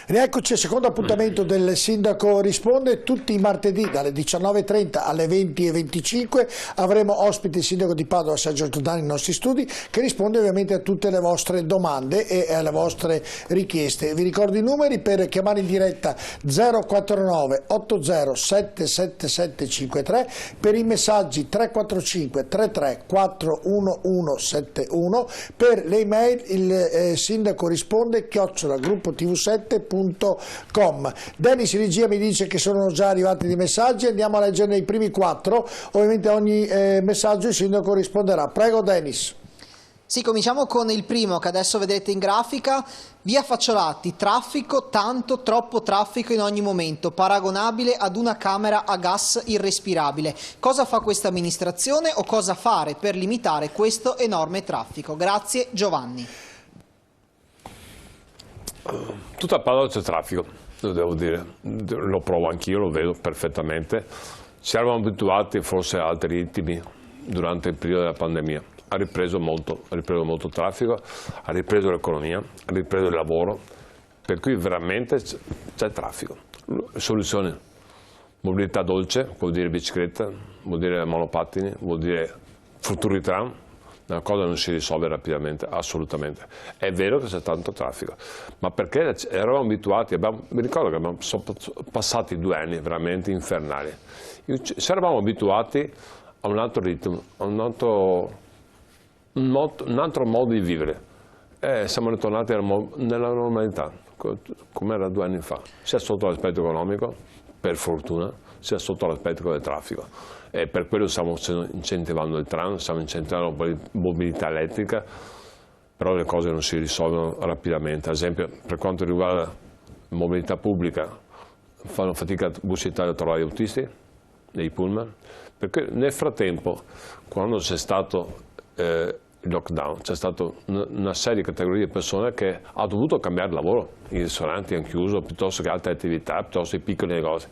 Rieccoci al secondo appuntamento del Sindaco Risponde. Tutti i martedì dalle 19:30 alle 20:25 avremo ospite il Sindaco di Padova, Sergio Giordani, nei nostri studi, che risponde ovviamente a tutte le vostre domande e alle vostre richieste. Vi ricordo i numeri per chiamare in diretta: 049 80 77753, per i messaggi 345 33 41171, per le email il sindaco risponde @gruppotv7.com. Dennis in regia mi dice che sono già arrivati dei messaggi, andiamo a leggerne i primi 4, ovviamente a ogni messaggio il sindaco risponderà. Prego Dennis. Sì, cominciamo con il primo che adesso vedete in grafica. Via Facciolati, traffico, tanto, troppo traffico in ogni momento, paragonabile ad una camera a gas irrespirabile. Cosa fa questa amministrazione o cosa fare per limitare questo enorme traffico? Grazie Giovanni. Tutta Padova c'è traffico, lo devo dire, lo provo anch'io, lo vedo perfettamente. Ci eravamo abituati forse a altri ritmi durante il periodo della pandemia. Ha ripreso molto traffico, ha ripreso l'economia, ha ripreso il lavoro, per cui veramente c'è traffico. Soluzioni: mobilità dolce, vuol dire bicicletta, vuol dire monopattini, vuol dire futuri tram. Una cosa non si risolve rapidamente, assolutamente. È vero che c'è tanto traffico, ma perché eravamo abituati, mi ricordo che sono passati 2 anni veramente infernali. Ci eravamo abituati a un altro ritmo, a un altro modo di vivere. Siamo ritornati nella normalità, come era 2 anni fa, sia sotto l'aspetto economico, per fortuna, sia sotto l'aspetto del traffico. E per quello stiamo incentivando il tram, stiamo incentivando la mobilità elettrica, però le cose non si risolvono rapidamente. Ad esempio, per quanto riguarda la mobilità pubblica, fanno fatica Bus Italia a trovare gli autisti, dei pullman, perché nel frattempo, quando c'è stato il lockdown, c'è stata una serie di categorie di persone che ha dovuto cambiare lavoro. I ristoranti hanno chiuso, piuttosto che altre attività, piuttosto che i piccoli negozi.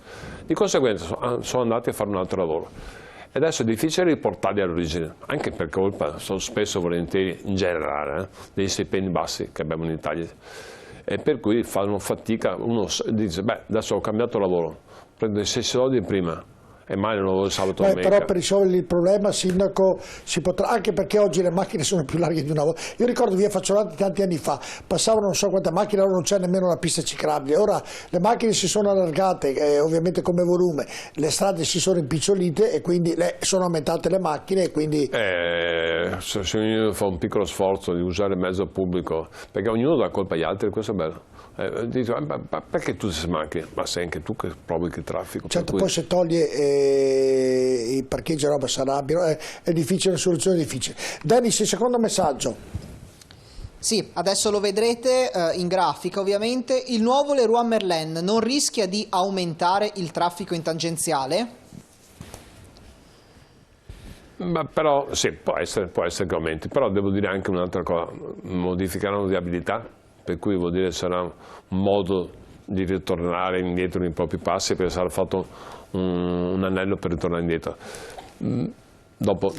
Di conseguenza sono andati a fare un altro lavoro. E adesso è difficile riportarli all'origine, anche per colpa, sono spesso volentieri, in generale, dei stipendi bassi che abbiamo in Italia. E per cui fanno fatica, uno dice, beh, adesso ho cambiato lavoro, prendo i stessi soldi prima, e mai non lo sabato domenica. Però per risolvere il problema, sindaco, si potrà, anche perché oggi le macchine sono più larghe di una volta. Io ricordo via Facciolati tanti anni fa, passavano non so quante macchine, ora non c'è nemmeno una pista ciclabile. Ora le macchine si sono allargate, ovviamente come volume, le strade si sono impicciolite e quindi sono aumentate le macchine e quindi... Se ognuno fa un piccolo sforzo di usare il mezzo pubblico, perché ognuno dà colpa agli altri, questo è bello. Dice, perché tu sei macchine? Ma sei anche tu che provochi il traffico. Certo, poi se toglie i parcheggi e roba si arrabbiano, è difficile, una soluzione difficile. Dennis, il secondo messaggio. Sì, adesso lo vedrete in grafica ovviamente. Il nuovo Leroy Merlin non rischia di aumentare il traffico in tangenziale? Ma però sì, può essere che aumenti, però devo dire anche un'altra cosa: modificheranno viabilità, per cui vuol dire sarà un modo di ritornare indietro nei propri passi, perché sarà fatto un anello per ritornare indietro. Dopo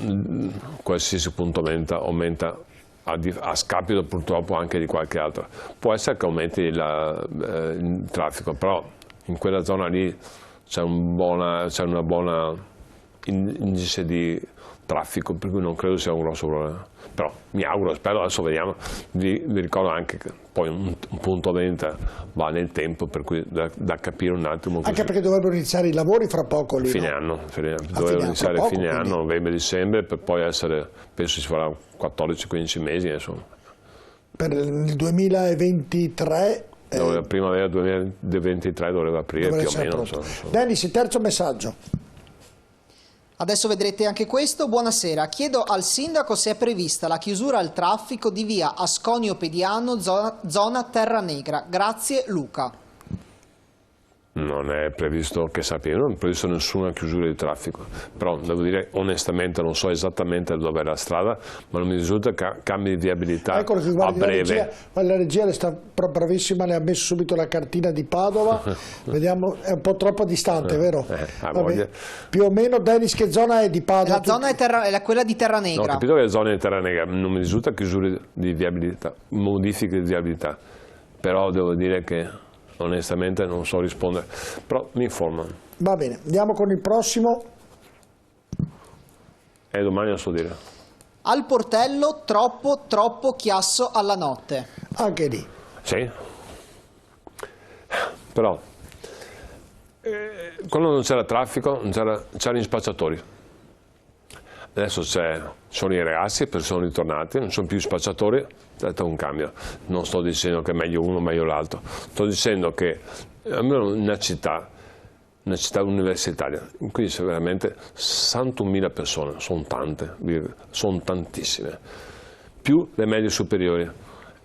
qualsiasi punto aumenta a scapito purtroppo anche di qualche altro. Può essere che aumenti il traffico, però in quella zona lì c'è una buona indice di traffico, per cui non credo sia un grosso problema. Però mi auguro, spero, adesso vediamo. Vi ricordo anche che poi un punto vendita va nel tempo, per cui da capire un attimo. Anche perché dovrebbero iniziare i lavori fra poco lì, fine anno, dovrebbero iniziare a fine anno, novembre-dicembre, per poi essere, penso si farà 14-15 mesi, insomma. Per il 2023 la primavera 2023 dovrebbe aprire più o meno. Dennis, il terzo messaggio. Adesso vedrete anche questo. Buonasera, chiedo al sindaco se è prevista la chiusura al traffico di via Asconio Pediano, zona Terra Negra. Grazie Luca. Non è previsto, che sappia, non è previsto nessuna chiusura di traffico, però devo dire onestamente non so esattamente dove è la strada, ma non mi risulta che cambi di viabilità a breve. La regia sta bravissima, le ha messo subito la cartina di Padova, vediamo, è un po' troppo distante, vero? Più o meno. Dennis, che zona è di Padova? La zona è quella di Terra Negra. No, ho capito che è la zona di Terra Negra, non mi risulta chiusure di viabilità, modifiche di viabilità, però devo dire che onestamente non so rispondere, però mi informano. Va bene, andiamo con il prossimo. E domani non so dire. Al portello troppo chiasso alla notte. Anche lì. Sì, però quando non c'era traffico c'erano gli spacciatori. Adesso sono i ragazzi, sono ritornati, non sono più spacciatori, è stato un cambio. Non sto dicendo che è meglio uno o meglio l'altro, sto dicendo che almeno una città universitaria, in cui c'è veramente 61.000 persone, sono tante, sono tantissime, più le medie superiori,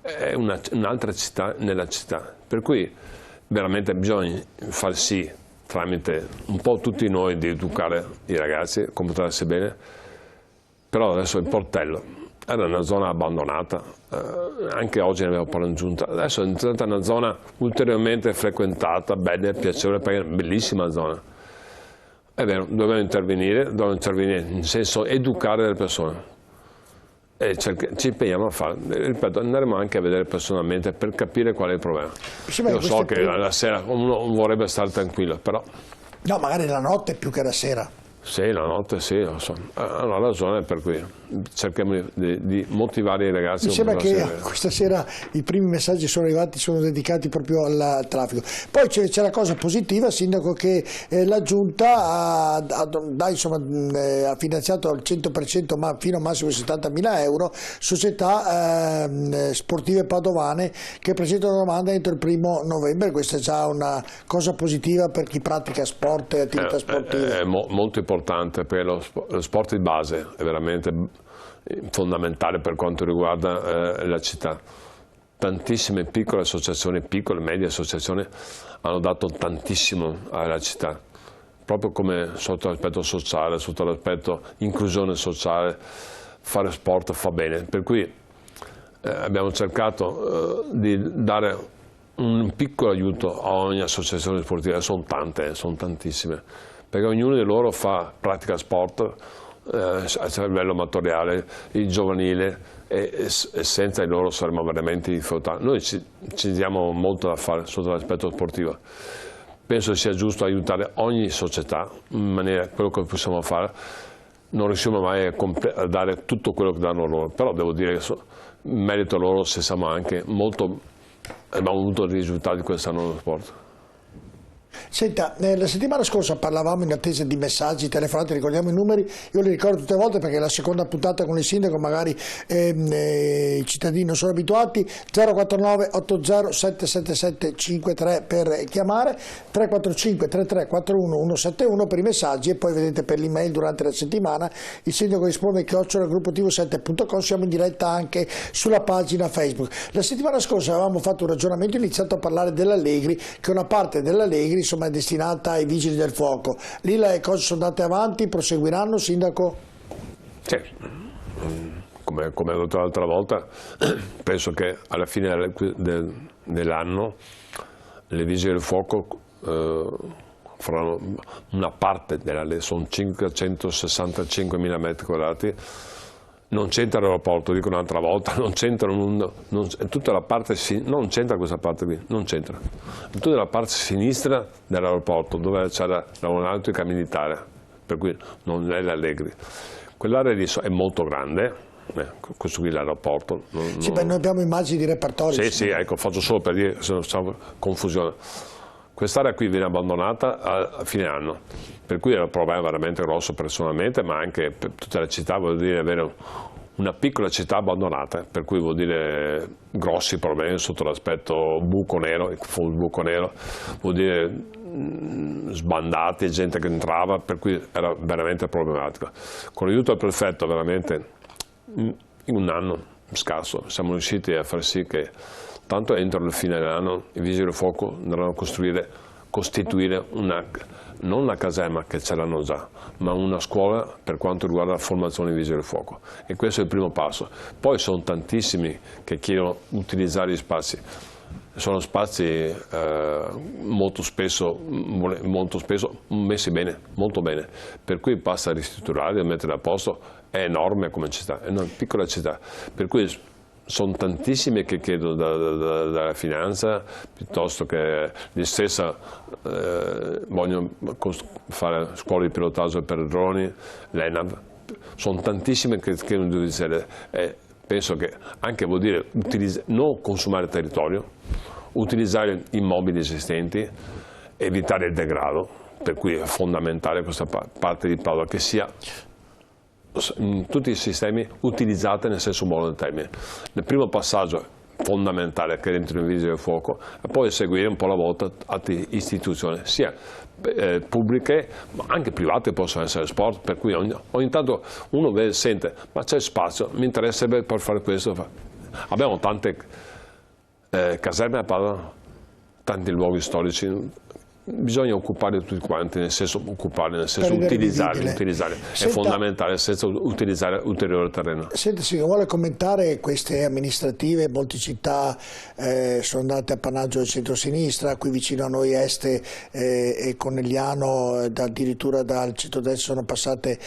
è un'altra città nella città, per cui veramente bisogna far sì, tramite un po' tutti noi, di educare i ragazzi, comportarsi bene. Però adesso il portello era una zona abbandonata, anche oggi ne avevo parlato in giunta, adesso è diventata una zona ulteriormente frequentata, bella e piacevole, perché è una bellissima zona. È vero, dovevano intervenire nel senso educare le persone e ci impegniamo a fare, ripeto, andremo anche a vedere personalmente per capire qual è il problema. Io so che la sera uno vorrebbe stare tranquillo, però... No, magari la notte più che la sera. Sì, la notte sì, lo so. Hanno ragione, per cui cerchiamo di motivare i ragazzi. Mi sembra che questa sera i primi messaggi sono arrivati, sono dedicati proprio al traffico. Poi c'è la cosa positiva, Sindaco, che la Giunta ha finanziato al 100%, ma fino a massimo 70.000 euro, società sportive padovane che presentano domanda entro il 1° novembre. Questa è già una cosa positiva per chi pratica sport e attività sportive. È molto importante, perché lo sport di base è veramente fondamentale per quanto riguarda la città. Tantissime piccole associazioni, piccole e medie associazioni hanno dato tantissimo alla città, proprio come sotto l'aspetto sociale, sotto l'aspetto inclusione sociale. Fare sport fa bene, per cui abbiamo cercato di dare un piccolo aiuto a ogni associazione sportiva. Sono tante, sono tantissime, perché ognuno di loro pratica sport a livello amatoriale, il giovanile, e senza di loro saremmo veramente in difficoltà. Noi ci diamo molto da fare sotto l'aspetto sportivo. Penso sia giusto aiutare ogni società in maniera quello che possiamo fare. Non riusciamo mai a dare tutto quello che danno loro, però devo dire che merito loro se siamo anche abbiamo avuto i risultati quest'anno nello sport. Senta, la settimana scorsa parlavamo in attesa di messaggi, telefonate, ricordiamo i numeri, io li ricordo tutte le volte perché è la seconda puntata con il sindaco, magari i cittadini non sono abituati. 049 80 777 53 per chiamare, 345 33 41 171 per i messaggi, e poi vedete per l'email durante la settimana il sindaco risponde @gruppoTV7.com. siamo in diretta anche sulla pagina Facebook. La settimana scorsa avevamo fatto un ragionamento, iniziato a parlare dell'Allegri, che una parte dell'Allegri insomma è destinata ai vigili del fuoco. Lì le cose sono andate avanti, proseguiranno, Sindaco? Sì, come ho detto l'altra volta, penso che alla fine dell'anno le vigili del fuoco faranno una parte sono 565.000 metri quadrati. Non c'entra l'aeroporto, dico un'altra volta, non c'entra tutta la parte, non c'entra questa parte qui, non c'entra. Tutta la parte sinistra dell'aeroporto, dove c'è l'aeronautica militare, per cui non è l'Allegri. Quell'area lì è molto grande, questo qui è l'aeroporto. Sì, beh, noi abbiamo immagini di repertori. Sì, ecco, faccio solo per dire, se non c'è confusione. Quest'area qui viene abbandonata a fine anno, per cui è un problema veramente grosso personalmente, ma anche per tutta la città. Vuol dire avere una piccola città abbandonata, per cui vuol dire grossi problemi sotto l'aspetto buco nero, vuol dire sbandati, gente che entrava, per cui era veramente problematico. Con l'aiuto del prefetto veramente in un anno scarso siamo riusciti a far sì che tanto entro la fine dell'anno i vigili del fuoco andranno a costituire non una caserma, che ce l'hanno già, ma una scuola per quanto riguarda la formazione dei vigili del fuoco, e questo è il primo passo. Poi sono tantissimi che chiedono utilizzare gli spazi. Sono spazi molto spesso messi bene, molto bene, per cui basta ristrutturare e mettere a posto. È enorme come città, è una piccola città, per cui sono tantissimi che chiedono dalla finanza, piuttosto che gli stessi vogliono fare scuole di pilotaggio per droni, l'ENAV, sono tantissime che chiedono di utilizzare. Penso che anche vuol dire non consumare territorio, utilizzare immobili esistenti, evitare il degrado, per cui è fondamentale questa parte di Padova che sia in tutti i sistemi utilizzate nel senso buono del termine. Nel primo passaggio fondamentale che entri in vigili del fuoco e poi seguire un po' alla volta altre istituzioni, sia pubbliche ma anche private, possono essere sport, per cui ogni tanto uno sente ma c'è spazio, mi interesserebbe per fare questo. Abbiamo tante caserme a Padova, tanti luoghi storici. Bisogna occupare tutti quanti, nel senso utilizzare, è fondamentale senza utilizzare ulteriore terreno. Senti, se vuole commentare queste amministrative, molte città sono andate appannaggio del centro-sinistra, qui vicino a noi Este e Conegliano addirittura dal centro-destra sono passate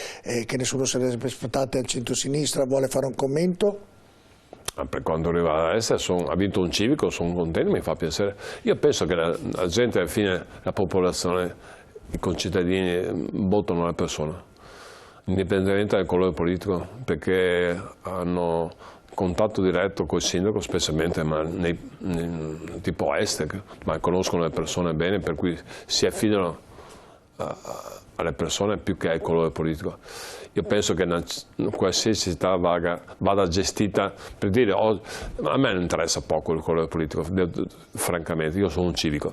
che nessuno se ne è aspettate al centro-sinistra, vuole fare un commento? Per quanto riguarda l'Est, ha vinto un civico, sono contento, mi fa piacere. Io penso che la gente, alla fine, la popolazione, i concittadini votano la persona, indipendentemente dal colore politico, perché hanno contatto diretto col sindaco, specialmente tipo Est, ma conoscono le persone bene, per cui si affidano alle persone più che al colore politico. Io penso che qualsiasi città vada gestita, per dire, a me non interessa poco il colore politico, francamente, io sono un civico.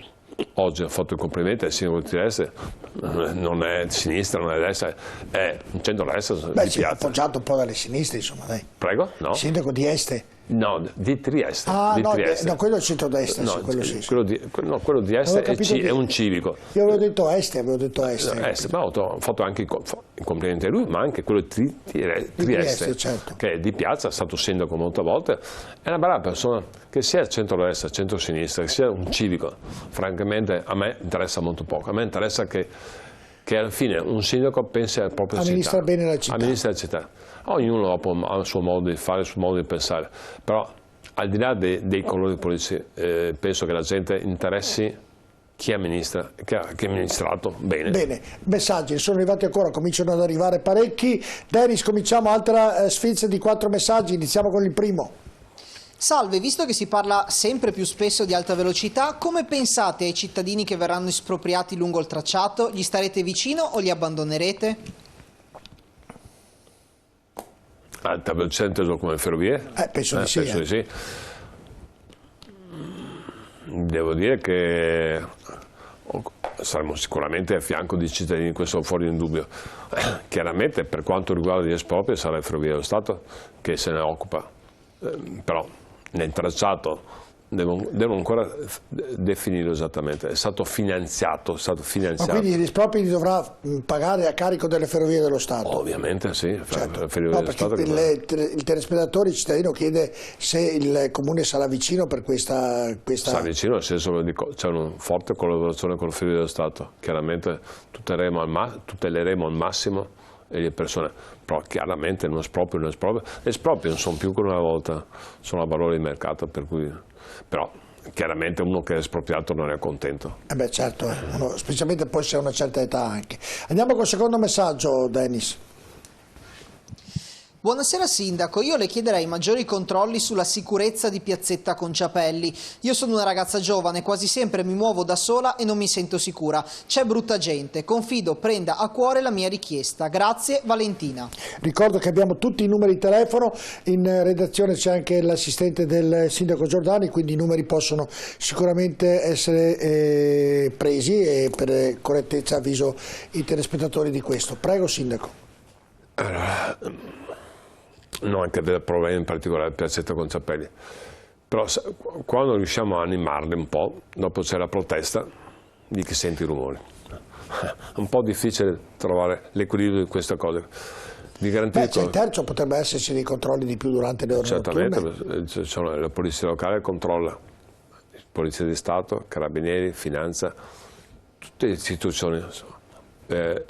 Oggi ho fatto i complimenti al sindaco di Trieste, non è di sinistra, non è di destra, è un centro-destra di piazza. Beh, appoggiato un po' dalle sinistre, insomma, dai. Prego? No. Il sindaco di Este. No, di Trieste. Ah, di no, Trieste. no, quello è il centro-destra, no, sì, quello sì. Quello di Este è un civico. Io avevo detto Este, ma ho fatto anche i complimenti a lui, ma anche quello di Trieste, certo. Che è di piazza, è stato sindaco molte volte, è una brava persona, che sia centro-destra, centro-sinistra, che sia un civico. Francamente a me interessa molto poco, a me interessa che alla fine un sindaco pensi alla propria amministra città. bene la città. Amministra la città. Ognuno ha il suo modo di fare, il suo modo di pensare, però al di là dei colori politici penso che la gente interessi chi amministra, che ha amministrato bene. Bene, messaggi sono arrivati ancora, cominciano ad arrivare parecchi. Dennis, cominciamo altra sfilza di 4 messaggi, iniziamo con il primo. Salve, visto che si parla sempre più spesso di alta velocità, come pensate ai cittadini che verranno espropriati lungo il tracciato? Gli starete vicino o li abbandonerete? Alta velocità inteso come ferrovie? Penso di sì. Penso di sì. Devo dire che saremo sicuramente a fianco di cittadini, questo fuori di dubbio. Chiaramente per quanto riguarda gli espropri sarà la Ferrovia dello Stato che se ne occupa, però nel tracciato devo ancora definirlo esattamente, è stato finanziato. Ma quindi gli espropri li dovrà pagare a carico delle Ferrovie dello Stato? Ovviamente sì, certo. No, perché il telespettatore, il cittadino chiede se il Comune sarà vicino per questa... Sarà vicino nel senso che c'è una forte collaborazione con le Ferrovie dello Stato, chiaramente tuteleremo al massimo le persone, però chiaramente non esproprio, le esproprio non sono più che una volta, sono a valore di mercato, per cui, però chiaramente uno che è espropriato non è contento. Beh certo, specialmente poi se ha una certa età anche. Andiamo col secondo messaggio, Dennis. Buonasera Sindaco, io le chiederei maggiori controlli sulla sicurezza di Piazzetta Conciapelli. Io sono una ragazza giovane, quasi sempre mi muovo da sola e non mi sento sicura. C'è brutta gente, confido prenda a cuore la mia richiesta. Grazie, Valentina. Ricordo che abbiamo tutti i numeri di telefono, in redazione c'è anche l'assistente del Sindaco Giordani, quindi i numeri possono sicuramente essere presi e per correttezza avviso i telespettatori di questo. Prego Sindaco. Allora, non anche del problema in particolare Piazzetta Conciapelli, però quando riusciamo a animarli un po', dopo c'è la protesta di chi sente i rumori. È un po' difficile trovare l'equilibrio di queste cose. Il terzo potrebbe esserci dei controlli di più durante le ore certamente, notturne. La polizia locale controlla, polizia di Stato, carabinieri, finanza, tutte le istituzioni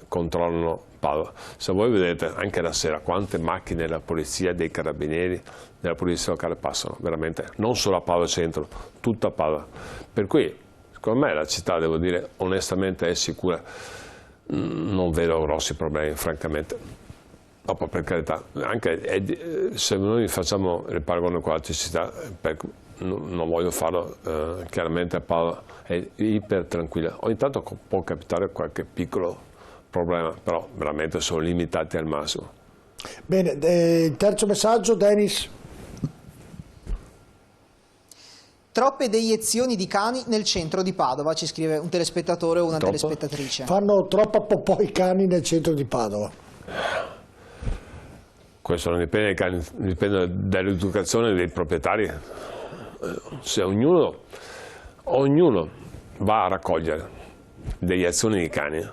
controllano Padova. Se voi vedete anche la sera quante macchine della polizia, dei carabinieri, della polizia locale passano, veramente, non solo a Padova centro, tutta Padova. Per cui, secondo me la città, devo dire, onestamente è sicura, non vedo grossi problemi, francamente. Dopo, per carità, anche se noi facciamo il paragone con altre città, non voglio farlo, chiaramente a Padova è iper tranquilla. Ogni tanto può capitare qualche piccolo problema, però veramente sono limitati al massimo. Bene, terzo messaggio, Denis. Troppe deiezioni di cani nel centro di Padova, ci scrive un telespettatore o una telespettatrice. Fanno troppa popò i cani nel centro di Padova. Questo non dipende, dipende dall'educazione dei proprietari. Se ognuno va a raccogliere deiezioni di cani,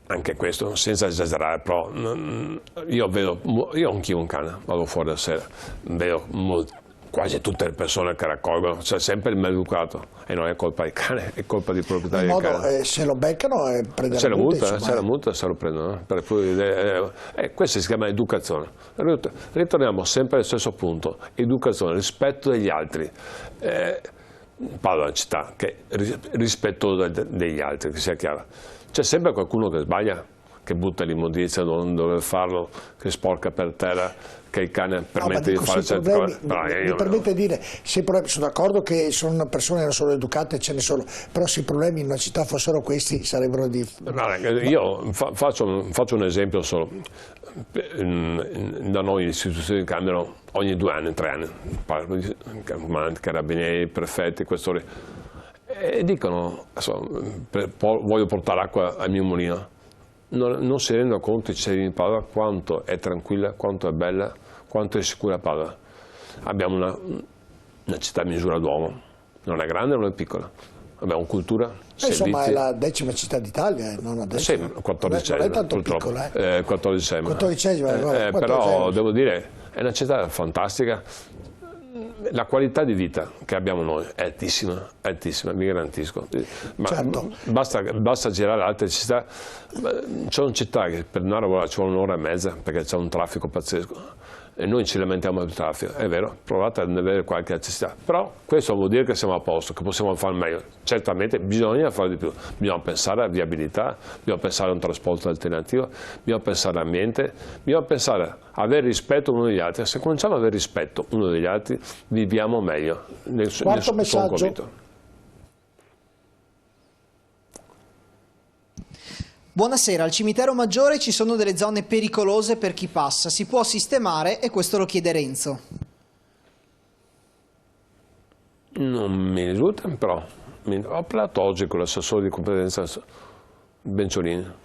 anche questo senza esagerare, però io anch'io un cane, vado fuori la sera, vedo quasi tutte le persone che raccolgono, c'è sempre il maleducato e non è colpa del cane, è colpa dei proprietari del cane. Se lo beccano prendono c'è la multa, se lo prendono. Questo si chiama educazione. Ritorniamo sempre al stesso punto, educazione, rispetto degli altri. Parlo della città che è rispettosa degli altri, che sia chiaro. C'è sempre qualcuno che sbaglia, che butta l'immondizia, non deve farlo, che sporca per terra, che il cane permette di fare certe cose. Mi permette di dire, sono d'accordo che sono persone non solo educate, ce ne sono, però se i problemi in una città fossero questi sarebbero io faccio un esempio solo. Da noi l'istituzione cambiano ogni 2 anni, 3 anni, carabinieri, prefetti, questori, e dicono, voglio portare acqua al mio mulino. Non si rendono conto i cittadini di Padova quanto è tranquilla, quanto è bella, quanto è sicura Padova. Abbiamo una città a misura d'uomo, non è grande, non è piccola. Abbiamo cultura, servizi. Insomma è la 10ª città d'Italia, non la 10ª. Sì, 14ª. Non è tanto purtroppo. piccola. 14ª. Però devo dire, è una città fantastica. La qualità di vita che abbiamo noi è altissima, altissima, mi garantisco. Ma certo. basta girare altre città. C'è una città che per andare a lavorare ci vuole 1 ora e mezza perché c'è un traffico pazzesco. E noi ci lamentiamo del traffico, è vero, provate ad avere qualche necessità, però questo vuol dire che siamo a posto, che possiamo fare meglio. Certamente bisogna fare di più, bisogna pensare a viabilità, bisogna pensare a un trasporto alternativo, bisogna pensare all'ambiente, bisogna pensare a avere rispetto uno degli altri. Se cominciamo ad avere rispetto uno degli altri, viviamo meglio. Quarto messaggio. Buonasera, al cimitero Maggiore ci sono delle zone pericolose per chi passa, si può sistemare e questo lo chiede Renzo. Non mi risulta, però ho parlato oggi con l'assessore di competenza Benciolini.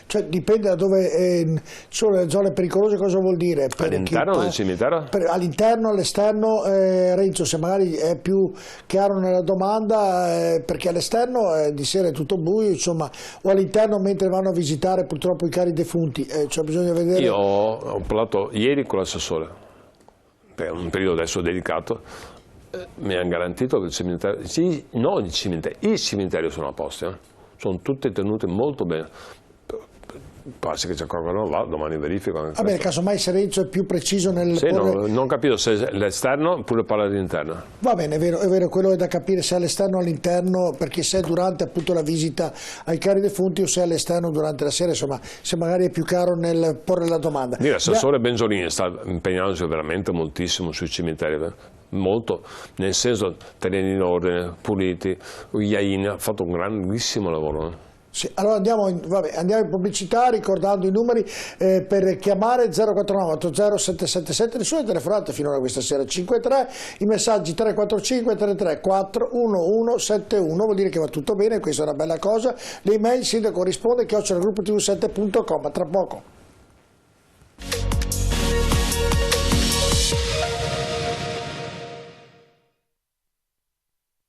Cioè dipende da dove sono le zone pericolose, cosa vuol dire? All'interno del cimitero? All'interno, all'esterno, Renzo, se magari è più chiaro nella domanda, perché all'esterno di sera è tutto buio, insomma, o all'interno mentre vanno a visitare purtroppo i cari defunti, cioè bisogna vedere. Io ho parlato ieri con l'assessore, per un periodo adesso dedicato, mi hanno garantito che il cimitero, non i cimiteri sono a posto, sono tutti tenuti molto bene. Quasi che c'è qualcuno là, domani verifico. Va bene, casomai se Renzo è più preciso nel sì, porre... non capisco se è l'esterno oppure parla dell'interno. Va bene, è vero, quello è da capire se è all'esterno o all'interno, perché se è durante appunto la visita ai cari defunti o se è all'esterno durante la sera, insomma, se magari è più chiaro nel porre la domanda. L'assessore Benzolini sta impegnandosi veramente moltissimo sui cimiteri, molto, nel senso tenere in ordine, puliti, Iaini ha fatto un grandissimo lavoro. Sì, allora andiamo in pubblicità ricordando i numeri per chiamare 049 80 777, nessuna telefonata finora questa sera, 53, i messaggi 345 33 41171, vuol dire che va tutto bene, questa è una bella cosa, le email sindaco risponde @gruppo tv7.com, tra poco.